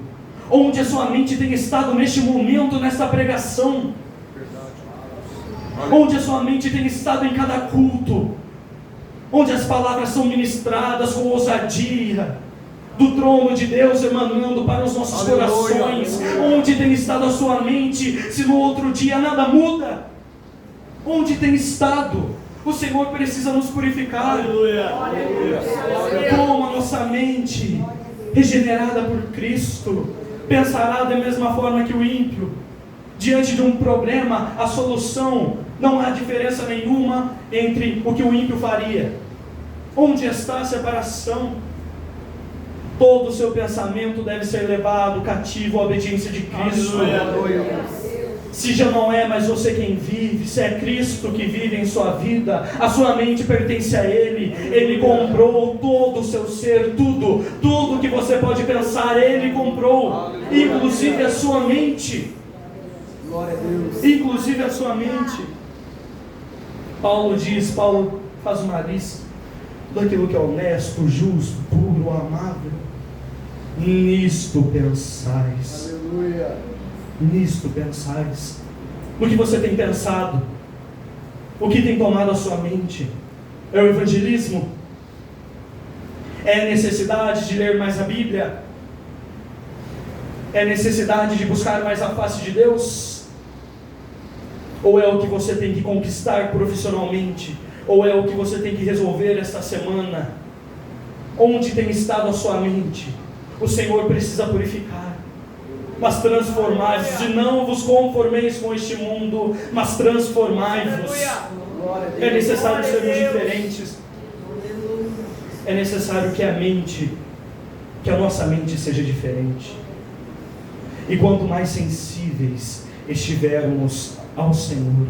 Onde a sua mente tem estado neste momento, nesta pregação? Onde a sua mente tem estado em cada culto? Onde as palavras são ministradas com ousadia, do trono de Deus emanando para os nossos corações? Onde tem estado a sua mente, se no outro dia nada muda? Onde tem estado? O Senhor precisa nos purificar. Aleluia. Como a nossa mente, regenerada por Cristo, pensará da mesma forma que o ímpio. Diante de um problema, a solução, não há diferença nenhuma entre o que o ímpio faria. Onde está a separação? Todo o seu pensamento deve ser levado cativo à obediência de Cristo. Aleluia. Se já não é mais você quem vive, se é Cristo que vive em sua vida, a sua mente pertence a Ele. Ele comprou todo o seu ser, tudo que você pode pensar, Ele comprou, inclusive a sua mente. Glória a Deus. Inclusive a sua mente. Paulo faz uma lista daquilo que é honesto, justo, puro, amável. Nisto pensais. Aleluia. Nisto pensais. No que você tem pensado? O que tem tomado a sua mente? É o evangelismo? É a necessidade de ler mais a Bíblia? É a necessidade de buscar mais a face de Deus? Ou é o que você tem que conquistar profissionalmente? Ou é o que você tem que resolver esta semana? Onde tem estado a sua mente? O Senhor precisa purificar. Mas transformai-vos, e não vos conformeis com este mundo, mas transformai-vos. É necessário sermos diferentes. É necessário que a nossa mente seja diferente. E quanto mais sensíveis estivermos ao Senhor,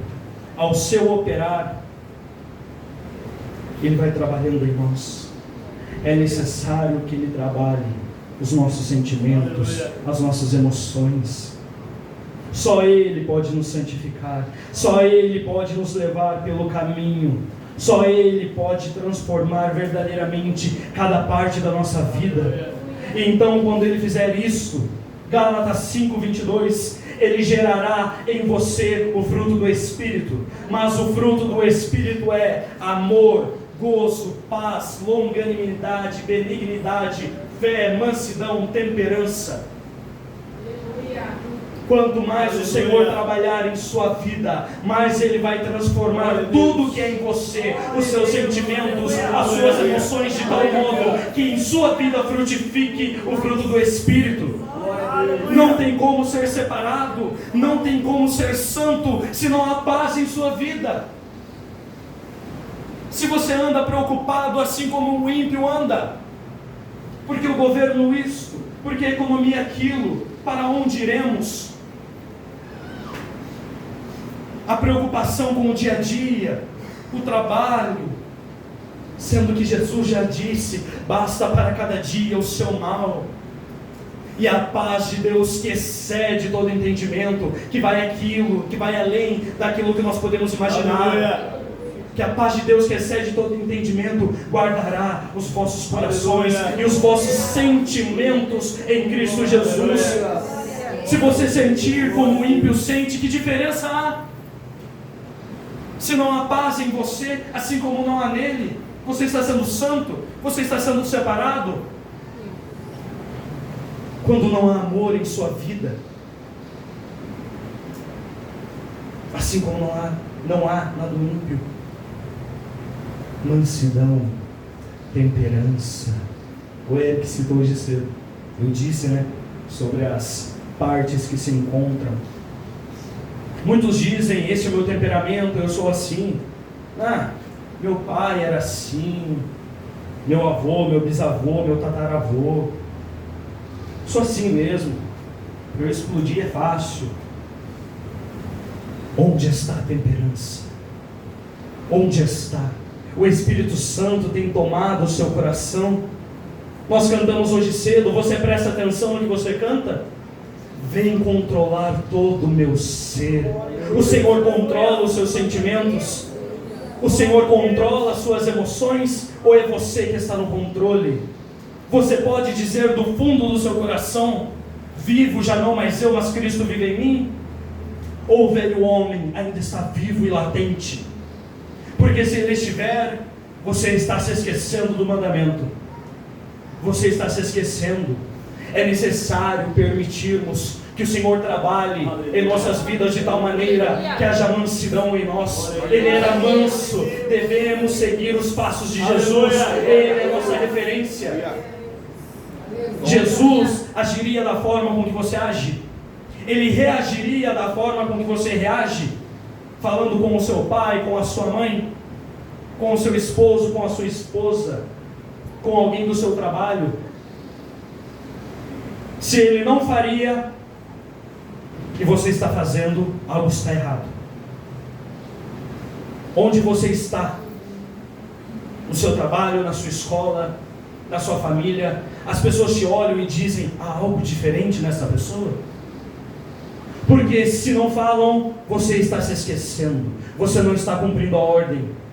ao seu operar, Ele vai trabalhando em nós. É necessário que Ele trabalhe os nossos sentimentos, as nossas emoções. Só Ele pode nos santificar. Só Ele pode nos levar pelo caminho. Só Ele pode transformar verdadeiramente cada parte da nossa vida. E então, quando Ele fizer isso, Gálatas 5:22, Ele gerará em você o fruto do Espírito, mas o fruto do Espírito é amor, gozo, paz, longanimidade, benignidade, fé, mansidão, temperança. Quanto mais o Senhor trabalhar em sua vida, mais Ele vai transformar tudo que é em você, os seus sentimentos, as suas emoções, de tal modo que em sua vida frutifique o fruto do Espírito. Não tem como ser separado, não tem como ser santo, se não há paz em sua vida. Se você anda preocupado assim como o ímpio anda, porque o governo isto, porque a economia aquilo, para onde iremos? A preocupação com o dia a dia, o trabalho, sendo que Jesus já disse, basta para cada dia o seu mal, e a paz de Deus que excede todo entendimento, que vai aquilo, que vai além daquilo que nós podemos imaginar, que a paz de Deus que excede todo entendimento guardará os vossos corações e os vossos sentimentos em Cristo Jesus. Se você sentir como o ímpio sente, que diferença há? Se não há paz em você, assim como não há nele, você está sendo santo, você está sendo separado. Quando não há amor em sua vida, assim como não há na do ímpio, mansidão, temperança. O Eric citou hoje cedo, eu disse, sobre as partes que se encontram. Muitos dizem, esse é o meu temperamento, eu sou assim. Meu pai era assim, meu avô, meu bisavô, meu tataravô. Sou assim mesmo, eu explodir é fácil. Onde está a temperança? Onde está? O Espírito Santo tem tomado o seu coração. Nós cantamos hoje cedo, você presta atenção no que você canta? Vem controlar todo o meu ser. O Senhor controla os seus sentimentos? O Senhor controla as suas emoções? Ou é você que está no controle? Você pode dizer do fundo do seu coração, vivo já não mais eu, mas Cristo vive em mim? Ou o velho homem ainda está vivo e latente? Porque se ele estiver, você está se esquecendo do mandamento. Você está se esquecendo. É necessário permitirmos que o Senhor trabalhe em nossas vidas de tal maneira que haja mansidão em nós. Ele era manso, devemos seguir os passos de Jesus. Ele é nossa referência. Jesus agiria da forma com que você age. Ele reagiria da forma com que você reage, falando com o seu pai, com a sua mãe, com o seu esposo, com a sua esposa, com alguém do seu trabalho. Se ele não faria, e você está fazendo, algo está errado. Onde você está? No seu trabalho, na sua escola, na sua família, as pessoas te olham e dizem, há algo diferente nessa pessoa? Porque se não falam, você está se esquecendo, você não está cumprindo a ordem.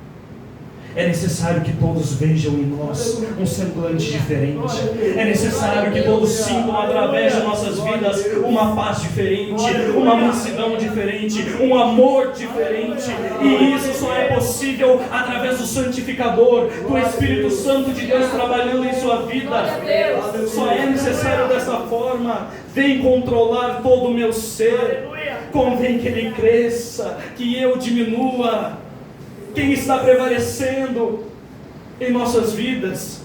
É necessário que todos vejam em nós um semblante diferente. É necessário que todos sintam através de nossas vidas uma paz diferente, uma mansidão diferente, um amor diferente. E isso só é possível através do santificador, do Espírito Santo de Deus trabalhando em sua vida. Só é necessário dessa forma. Vem controlar todo o meu ser. Convém que ele cresça, que eu diminua. Quem está prevalecendo em nossas vidas,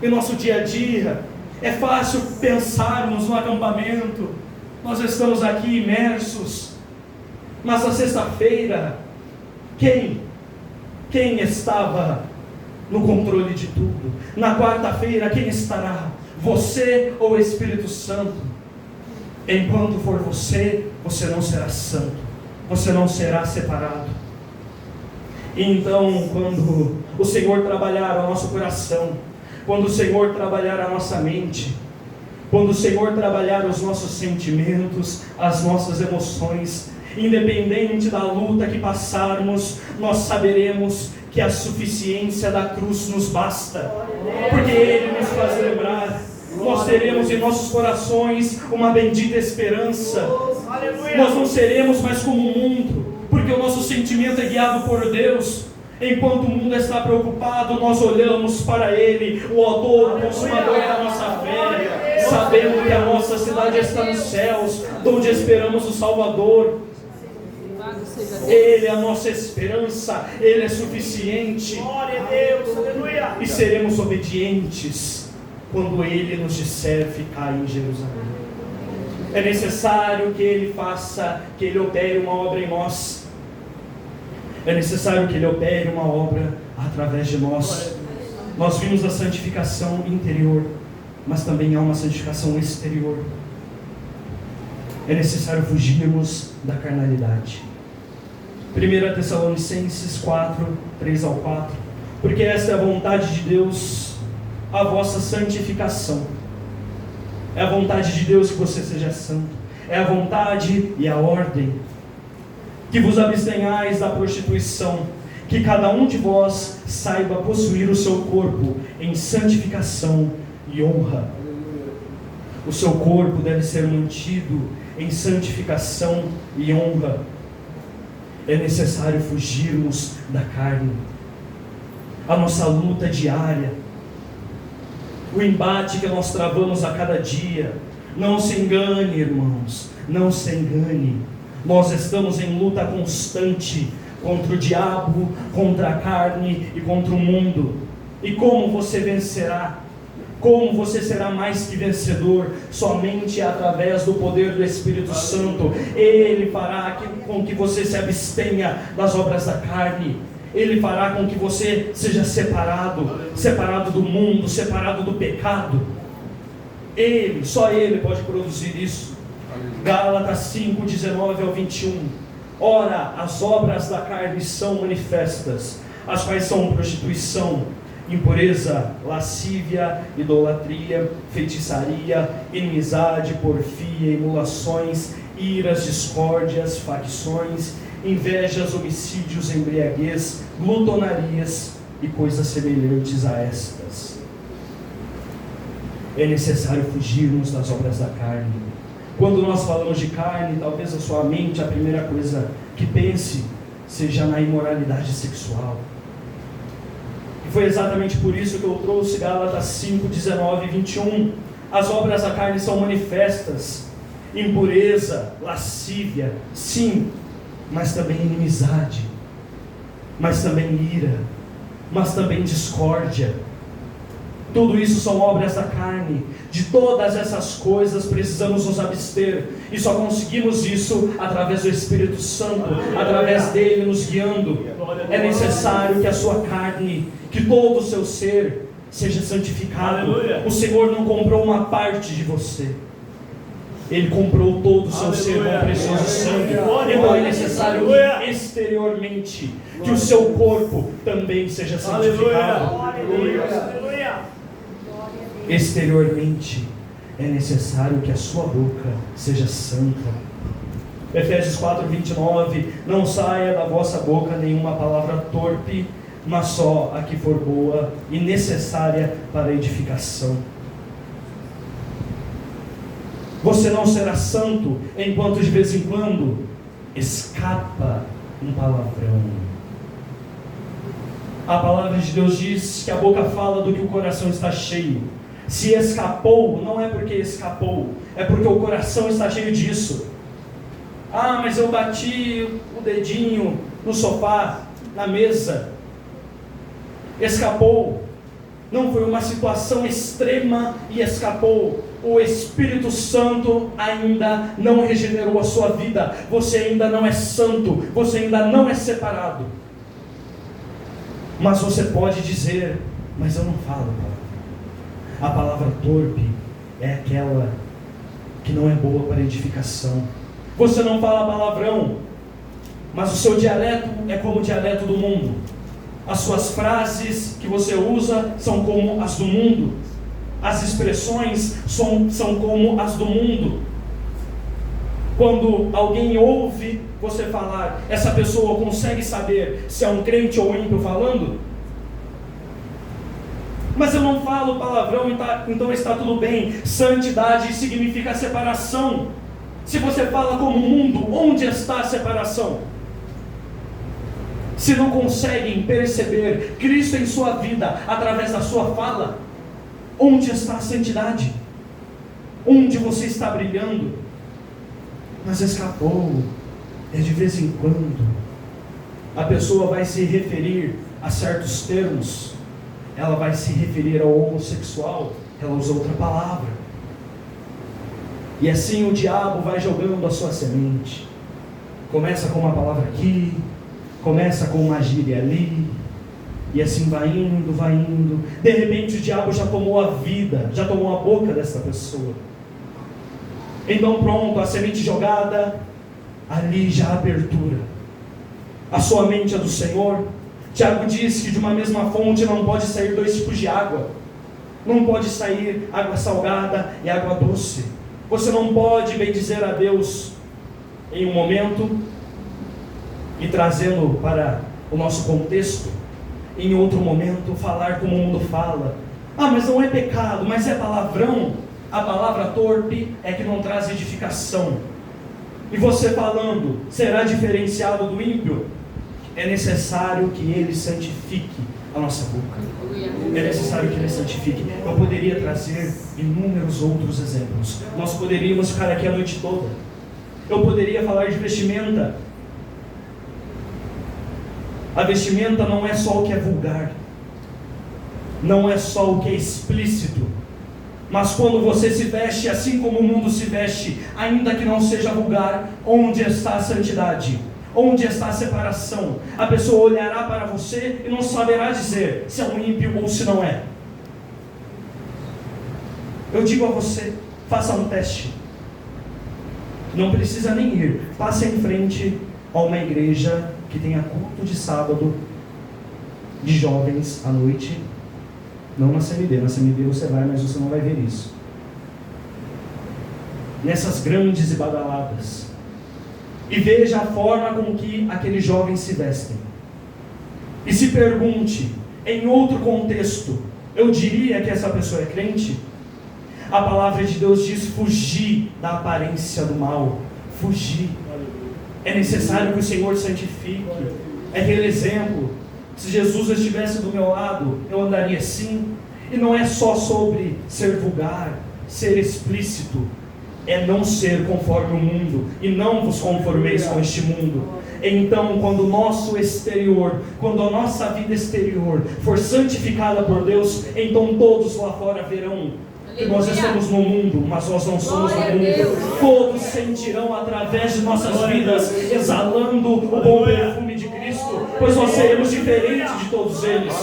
em nosso dia a dia? É fácil pensarmos no acampamento, nós estamos aqui imersos, mas na sexta-feira, quem estava no controle de tudo? Na quarta-feira, quem estará? Você ou o Espírito Santo? Enquanto for você, você não será santo, você não será separado. Então, quando o Senhor trabalhar o nosso coração, quando o Senhor trabalhar a nossa mente, quando o Senhor trabalhar os nossos sentimentos, as nossas emoções, independente da luta que passarmos, nós saberemos que a suficiência da cruz nos basta, porque Ele nos faz lembrar nós teremos em nossos corações uma bendita esperança. Aleluia. Nós não seremos mais como o mundo, porque o nosso sentimento é guiado por Deus. Enquanto o mundo está preocupado, nós olhamos para Ele, o autor, o consumador da nossa fé, sabendo que a nossa cidade está nos céus, onde esperamos o Salvador. Ele é a nossa esperança, Ele é suficiente. Glória a Deus, aleluia. E seremos obedientes quando Ele nos disser ficar em Jerusalém. É necessário que Ele faça, que Ele opere uma obra em nós. É necessário que Ele opere uma obra através de nós. Nós vimos a santificação interior, mas também há uma santificação exterior. É necessário fugirmos da carnalidade. 1 Tessalonicenses 4, 3 ao 4. Porque esta é a vontade de Deus, a vossa santificação. É a vontade de Deus que você seja santo. É a vontade e a ordem. Que vos abstenhais da prostituição, que cada um de vós saiba possuir o seu corpo em santificação e honra. O seu corpo deve ser mantido em santificação e honra. É necessário fugirmos da carne. A nossa luta diária, o embate que nós travamos a cada dia. Não se engane, irmãos, não se engane. Nós estamos em luta constante contra o diabo, contra a carne e contra o mundo. E como você vencerá? Como você será mais que vencedor? Somente através do poder do Espírito Santo. Ele fará com que você se abstenha das obras da carne. Ele fará com que você seja separado do mundo, separado do pecado. Só Ele pode produzir isso. Gálatas 5, 19 ao 21. Ora, as obras da carne são manifestas, as quais são prostituição, impureza, lascívia, idolatria, feitiçaria, inimizade, porfia, emulações, iras, discórdias, facções, invejas, homicídios, embriaguez, glutonarias e coisas semelhantes a estas. É necessário fugirmos das obras da carne. Quando nós falamos de carne, talvez a sua mente, a primeira coisa que pense, seja na imoralidade sexual. E foi exatamente por isso que eu trouxe Gálatas 5, 19 e 21. As obras da carne são manifestas: impureza, lascívia, sim, mas também inimizade, mas também ira, mas também discórdia. Tudo isso são obras da carne. De todas essas coisas precisamos nos abster. E só conseguimos isso através do Espírito Santo, através dele nos guiando. É necessário que a sua carne, que todo o seu ser seja santificado. O Senhor não comprou uma parte de você. Ele comprou todo o seu ser com precioso sangue. Então é necessário que exteriormente, que o seu corpo também seja santificado. Exteriormente é necessário que a sua boca seja santa. Efésios 4, 29. Não saia da vossa boca nenhuma palavra torpe, mas só a que for boa e necessária para a edificação. Você não será santo enquanto de vez em quando escapa um palavrão. A palavra de Deus diz que a boca fala do que o coração está cheio. Se escapou, não é porque escapou, é porque o coração está cheio disso. Ah, mas eu bati o dedinho no sofá, na mesa. Escapou. Não foi uma situação extrema e escapou. O Espírito Santo ainda não regenerou a sua vida. Você ainda não é santo, você ainda não é separado. Mas você pode dizer: mas eu não falo palavrão. A palavra torpe é aquela que não é boa para edificação. Você não fala palavrão, mas o seu dialeto é como o dialeto do mundo. As suas frases que você usa são como as do mundo. As expressões são como as do mundo. Quando alguém ouve você falar, essa pessoa consegue saber se é um crente ou ímpio falando? Mas eu não falo palavrão, então está tudo bem. Santidade significa separação. Se você fala como o mundo, onde está a separação? Se não conseguem perceber Cristo em sua vida através da sua fala, onde está a santidade? Onde você está brilhando? Mas escapou. É de vez em quando. A pessoa vai se referir a certos termos. Ela vai se referir ao homossexual. Ela usa outra palavra. E assim o diabo vai jogando a sua semente. Começa com uma palavra aqui, começa com uma gíria ali, e assim vai indo, vai indo. De repente o diabo já tomou a vida, já tomou a boca dessa pessoa. Então pronto, a semente jogada, ali já a abertura. A sua mente é do Senhor. Tiago diz que de uma mesma fonte não pode sair dois tipos de água. Não pode sair água salgada e água doce. Você não pode bendizer a Deus em um momento e trazendo para o nosso contexto, em outro momento falar como o mundo fala. Ah, mas não é pecado, mas é palavrão. A palavra torpe é que não traz edificação. E você falando, será diferenciado do ímpio? É necessário que ele santifique a nossa boca. É necessário que ele santifique. Eu poderia trazer inúmeros outros exemplos. Nós poderíamos ficar aqui a noite toda. Eu poderia falar de vestimenta. A vestimenta não é só o que é vulgar, não é só o que é explícito, mas quando você se veste assim como o mundo se veste, ainda que não seja vulgar, onde está a santidade? Onde está a separação? A pessoa olhará para você e não saberá dizer se é um ímpio ou se não é. Eu digo a você, faça um teste. Não precisa nem ir, passe em frente a uma igreja que tenha culto de sábado, de jovens à noite. Não na CMD, na CMD você vai, mas você não vai ver isso. Nessas grandes e badaladas. E veja a forma com que aqueles jovens se vestem. E se pergunte, em outro contexto, eu diria que essa pessoa é crente? A palavra de Deus diz fugir da aparência do mal. Fugir. É necessário que o Senhor santifique. É aquele exemplo. Se Jesus estivesse do meu lado, eu andaria assim. E não é só sobre ser vulgar, ser explícito. É não ser conforme o mundo. E não vos conformeis com este mundo. Então, quando o nosso exterior, quando a nossa vida exterior for santificada por Deus, então todos lá fora verão que nós estamos no mundo, mas nós não somos no mundo. Todos sentirão através de nossas vidas, exalando o bom perfume de Cristo, pois nós seremos diferentes de todos eles.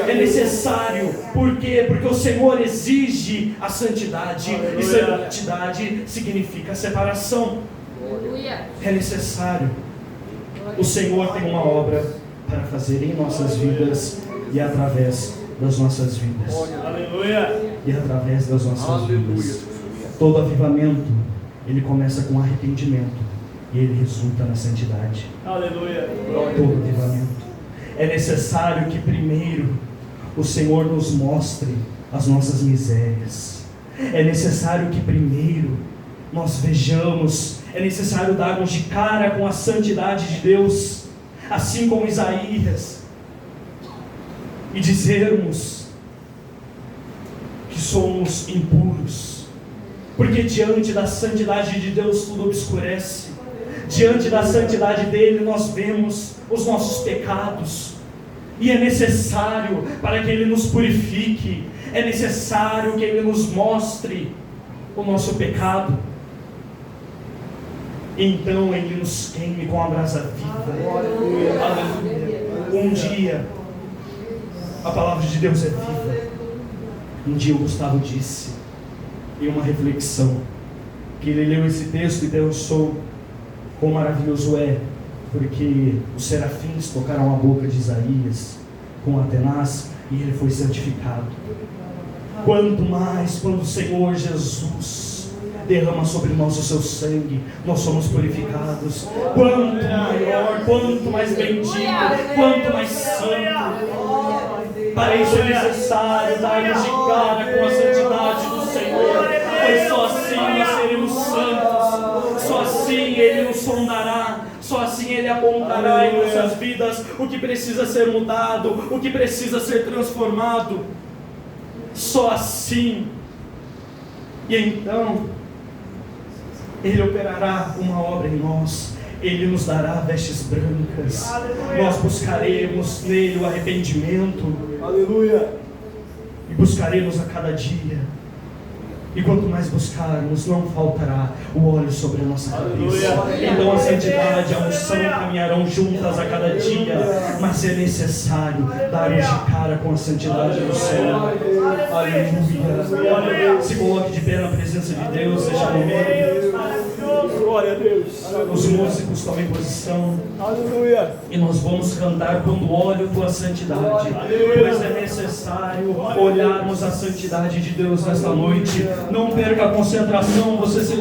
É necessário, por quê? Porque o Senhor exige a santidade, e santidade significa separação. É necessário. O Senhor tem uma obra para fazer em nossas vidas e através das nossas vidas. Aleluia. E através das nossas vidas. Todo avivamento, ele começa com arrependimento e ele resulta na santidade. Aleluia. Todo avivamento. É necessário que primeiro o Senhor nos mostre as nossas misérias. É necessário que primeiro nós vejamos, é necessário darmos de cara com a santidade de Deus, assim como Isaías, e dizermos que somos impuros, porque diante da santidade de Deus tudo obscurece. Diante da santidade dele nós vemos os nossos pecados, e é necessário para que ele nos purifique, é necessário que ele nos mostre o nosso pecado. Então ele nos queime com a brasa viva. Aleluia. Um dia a palavra de Deus é viva. Um dia o Gustavo disse em uma reflexão que ele leu esse texto e pensou quão maravilhoso é, porque os serafins tocaram a boca de Isaías com Atenaz e ele foi santificado. Quanto mais quando o Senhor Jesus derrama sobre nós o seu sangue, nós somos purificados. Quanto maior, quanto mais bendito, quanto mais santo. Para isso é necessário darmos de cara com a santidade do Senhor, pois só assim nós seremos santos, só assim Ele nos sondará, só assim Ele apontará em nossas vidas o que precisa ser mudado, o que precisa ser transformado, só assim. E então Ele operará uma obra em nós, Ele nos dará vestes brancas, nós buscaremos nele o arrependimento, Aleluia. e buscaremos a cada dia, e quanto mais buscarmos, não faltará o óleo sobre a nossa cabeça. Então a santidade e a unção caminharão juntas a cada dia, mas é necessário darmos de cara com a santidade do Senhor. Aleluia. Se coloque de pé na presença de Deus neste momento. Glória a Deus. Os músicos tomem posição. Aleluia. E nós vamos cantar quando olho tua santidade, pois é necessário olharmos a santidade de Deus nesta noite. Não perca a concentração, você se